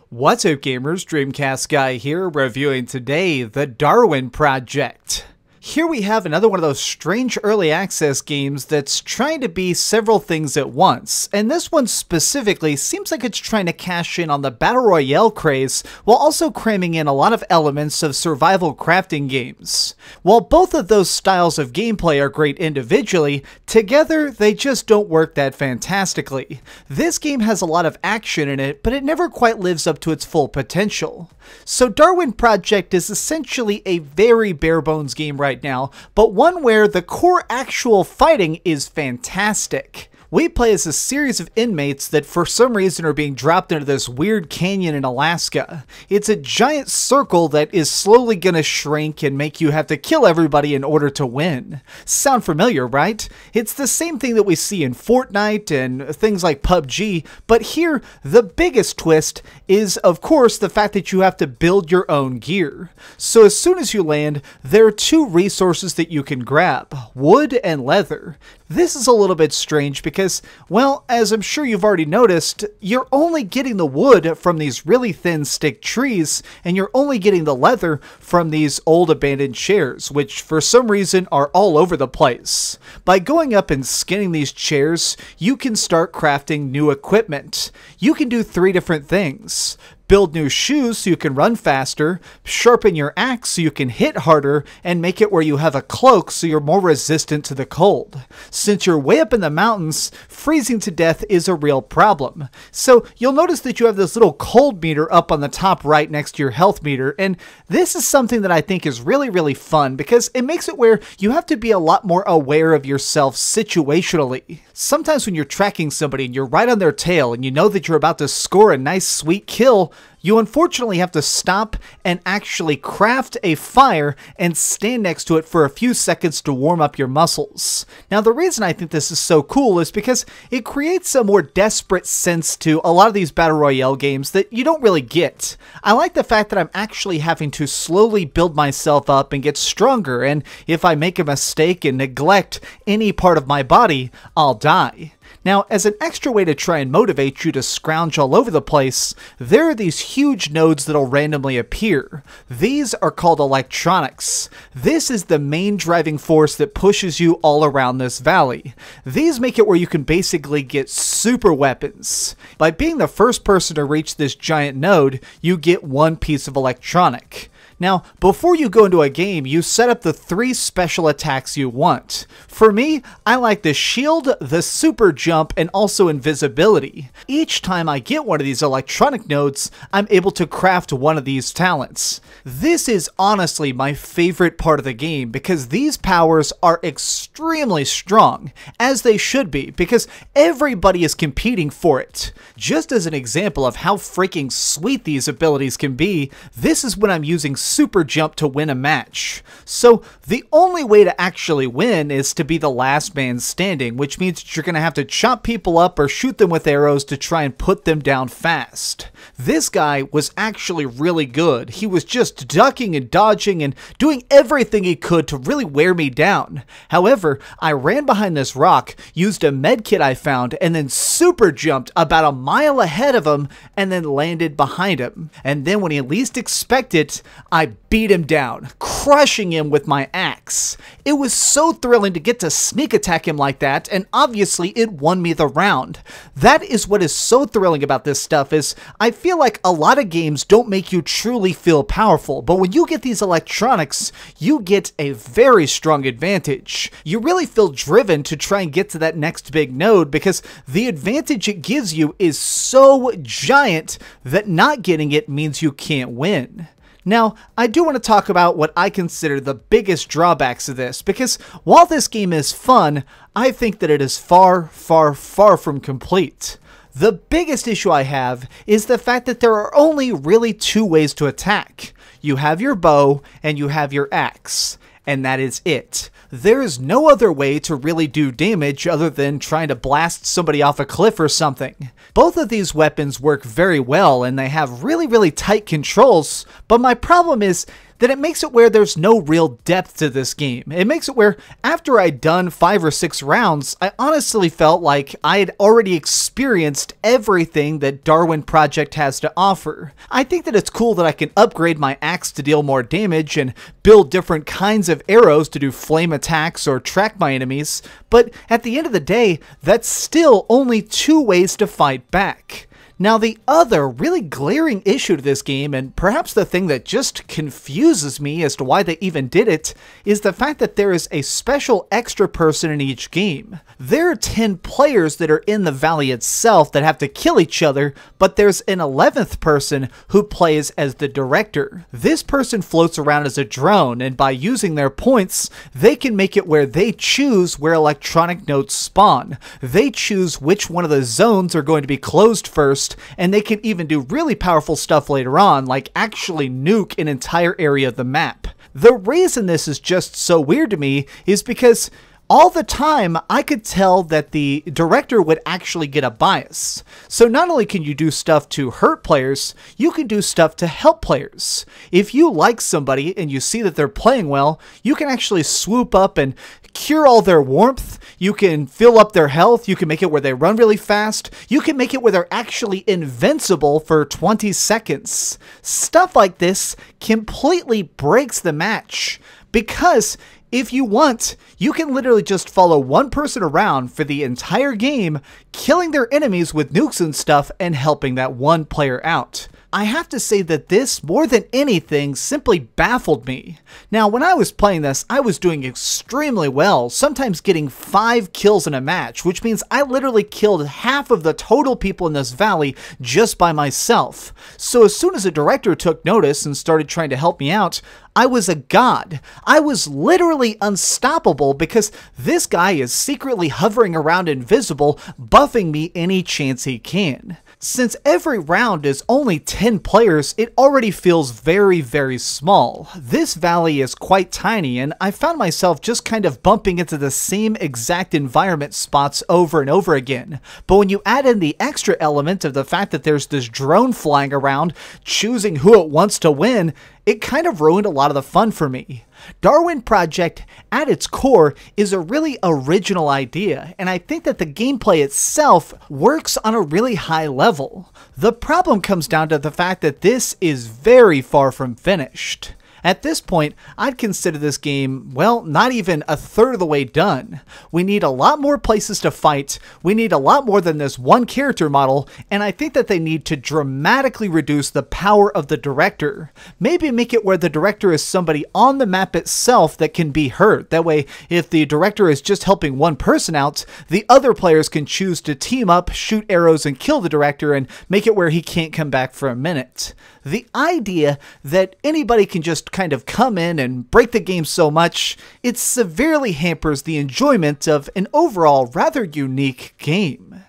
What's up gamers, DreamcastGuy here, reviewing today the Darwin Project. Here we have another one of those strange early access games that's trying to be several things at once, and this one specifically seems like it's trying to cash in on the Battle Royale craze while also cramming in a lot of elements of survival crafting games. While both of those styles of gameplay are great individually, together they just don't work that fantastically. This game has a lot of action in it, but it never quite lives up to its full potential. So Darwin Project is essentially a very bare bones game right now, but one where the core actual fighting is fantastic. We play as a series of inmates that for some reason are being dropped into this weird canyon in Alaska. It's a giant circle that is slowly gonna shrink and make you have to kill everybody in order to win. Sound familiar, right? It's the same thing that we see in Fortnite and things like PUBG, but here the biggest twist is of course the fact that you have to build your own gear. So as soon as you land, there are two resources that you can grab, wood and leather. This is a little bit strange because, well, as I'm sure you've already noticed, you're only getting the wood from these really thin stick trees, and you're only getting the leather from these old abandoned chairs, which for some reason are all over the place. By going up and skinning these chairs, you can start crafting new equipment. You can do 3 different things. Build new shoes so you can run faster, sharpen your axe so you can hit harder, and make it where you have a cloak so you're more resistant to the cold. Since you're way up in the mountains, freezing to death is a real problem. So you'll notice that you have this little cold meter up on the top right next to your health meter, and this is something that I think is really fun because it makes it where you have to be a lot more aware of yourself situationally. Sometimes when you're tracking somebody and you're right on their tail and you know that you're about to score a nice sweet kill, you unfortunately have to stop and actually craft a fire and stand next to it for a few seconds to warm up your muscles. Now the reason I think this is so cool is because it creates a more desperate sense to a lot of these Battle Royale games that you don't really get. I like the fact that I'm actually having to slowly build myself up and get stronger, and if I make a mistake and neglect any part of my body, I'll die. Now, as an extra way to try and motivate you to scrounge all over the place, there are these huge nodes that'll randomly appear. These are called electronics. This is the main driving force that pushes you all around this valley. These make it where you can basically get super weapons. By being the first person to reach this giant node, you get 1 piece of electronic. Now, before you go into a game, you set up the 3 special attacks you want. For me, I like the shield, the super jump, and also invisibility. Each time I get one of these electronic nodes, I'm able to craft one of these talents. This is honestly my favorite part of the game because these powers are extremely strong, as they should be, because everybody is competing for it. Just as an example of how freaking sweet these abilities can be, this is when I'm using super jump to win a match. So the only way to actually win is to be the last man standing, which means you're going to have to chop people up or shoot them with arrows to try and put them down fast. This guy was actually really good. He was just ducking and dodging and doing everything he could to really wear me down. However, I ran behind this rock, used a medkit I found, and then super jumped about a mile ahead of him and then landed behind him. And then when he least expected it, I beat him down, crushing him with my axe. It was so thrilling to get to sneak attack him like that, and obviously it won me the round. That is what is so thrilling about this stuff is I feel like a lot of games don't make you truly feel powerful, but when you get these electronics, you get a very strong advantage. You really feel driven to try and get to that next big node because the advantage it gives you is so giant that not getting it means you can't win. Now, I do want to talk about what I consider the biggest drawbacks of this, because while this game is fun, I think that it is far from complete. The biggest issue I have is the fact that there are only really 2 ways to attack. You have your bow and you have your axe, and that is it. There is no other way to really do damage other than trying to blast somebody off a cliff or something. Both of these weapons work very well and they have really tight controls, but my problem is then it makes it where there's no real depth to this game. It makes it where after I'd done 5 or 6 rounds, I honestly felt like I had already experienced everything that Darwin Project has to offer. I think that it's cool that I can upgrade my axe to deal more damage and build different kinds of arrows to do flame attacks or track my enemies, but at the end of the day, that's still only 2 ways to fight back. Now, the other really glaring issue to this game, and perhaps the thing that just confuses me as to why they even did it, is the fact that there is a special extra person in each game. There are 10 players that are in the valley itself that have to kill each other, but there's an 11th person who plays as the director. This person floats around as a drone, and by using their points, they can make it where they choose where electronic notes spawn. They choose which one of the zones are going to be closed first, and they can even do really powerful stuff later on, like actually nuke an entire area of the map. The reason this is just so weird to me is because all the time, I could tell that the director would actually get a bias. So not only can you do stuff to hurt players, you can do stuff to help players. If you like somebody and you see that they're playing well, you can actually swoop up and cure all their warmth. You can fill up their health. You can make it where they run really fast. You can make it where they're actually invincible for 20 seconds. Stuff like this completely breaks the match, because if you want, you can literally just follow one person around for the entire game, killing their enemies with nukes and stuff and helping that one player out. I have to say that this, more than anything, simply baffled me. Now, when I was playing this, I was doing extremely well, sometimes getting 5 kills in a match, which means I literally killed half of the total people in this valley just by myself. So as soon as the director took notice and started trying to help me out, I was a god. I was literally unstoppable because this guy is secretly hovering around invisible, buffing me any chance he can. Since every round is only 10 players, it already feels very, very small. This valley is quite tiny, and I found myself just kind of bumping into the same exact environment spots over and over again. But when you add in the extra element of the fact that there's this drone flying around, choosing who it wants to win, it kind of ruined a lot of the fun for me. Darwin Project, at its core, is a really original idea, and I think that the gameplay itself works on a really high level. The problem comes down to the fact that this is very far from finished. At this point, I'd consider this game, well, not even a third of the way done. We need a lot more places to fight, we need a lot more than this one character model, and I think that they need to dramatically reduce the power of the director. Maybe make it where the director is somebody on the map itself that can be hurt. That way, if the director is just helping one person out, the other players can choose to team up, shoot arrows, and kill the director, and make it where he can't come back for a minute. The idea that anybody can just kind of come in and break the game so much, it severely hampers the enjoyment of an overall rather unique game.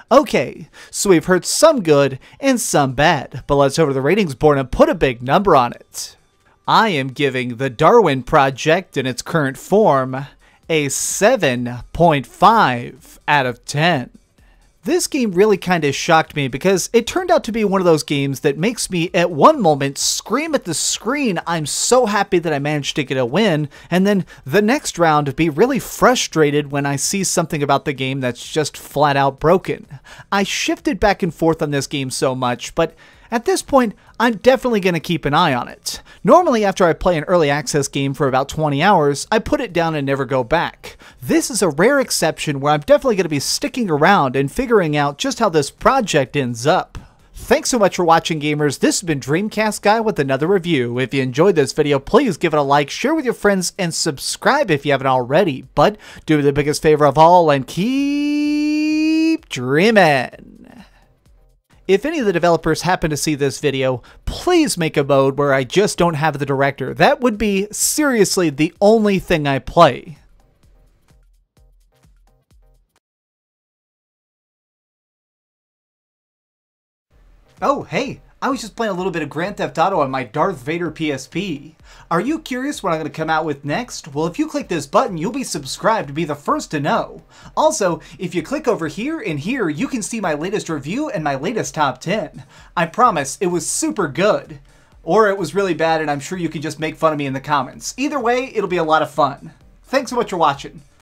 Okay, so we've heard some good and some bad, but let's over to the ratings board and put a big number on it. I am giving the Darwin Project in its current form a 7.5 out of 10. This game really kind of shocked me because it turned out to be one of those games that makes me at one moment scream at the screen, I'm so happy that I managed to get a win, and then the next round be really frustrated when I see something about the game that's just flat out broken. I shifted back and forth on this game so much, but at this point, I'm definitely going to keep an eye on it. Normally, after I play an early access game for about 20 hours, I put it down and never go back. This is a rare exception where I'm definitely going to be sticking around and figuring out just how this project ends up. Thanks so much for watching, gamers. This has been DreamcastGuy with another review. If you enjoyed this video, please give it a like, share with your friends, and subscribe if you haven't already. But do me the biggest favor of all and keep dreaming. If any of the developers happen to see this video, please make a mode where I just don't have the director. That would be seriously the only thing I play. Oh, hey, I was just playing a little bit of Grand Theft Auto on my Darth Vader PSP. Are you curious what I'm going to come out with next? Well, if you click this button, you'll be subscribed to be the first to know. Also, if you click over here and here, you can see my latest review and my latest top 10. I promise, it was super good. or it was really bad and I'm sure you can just make fun of me in the comments. Either way, it'll be a lot of fun. Thanks so much for watching.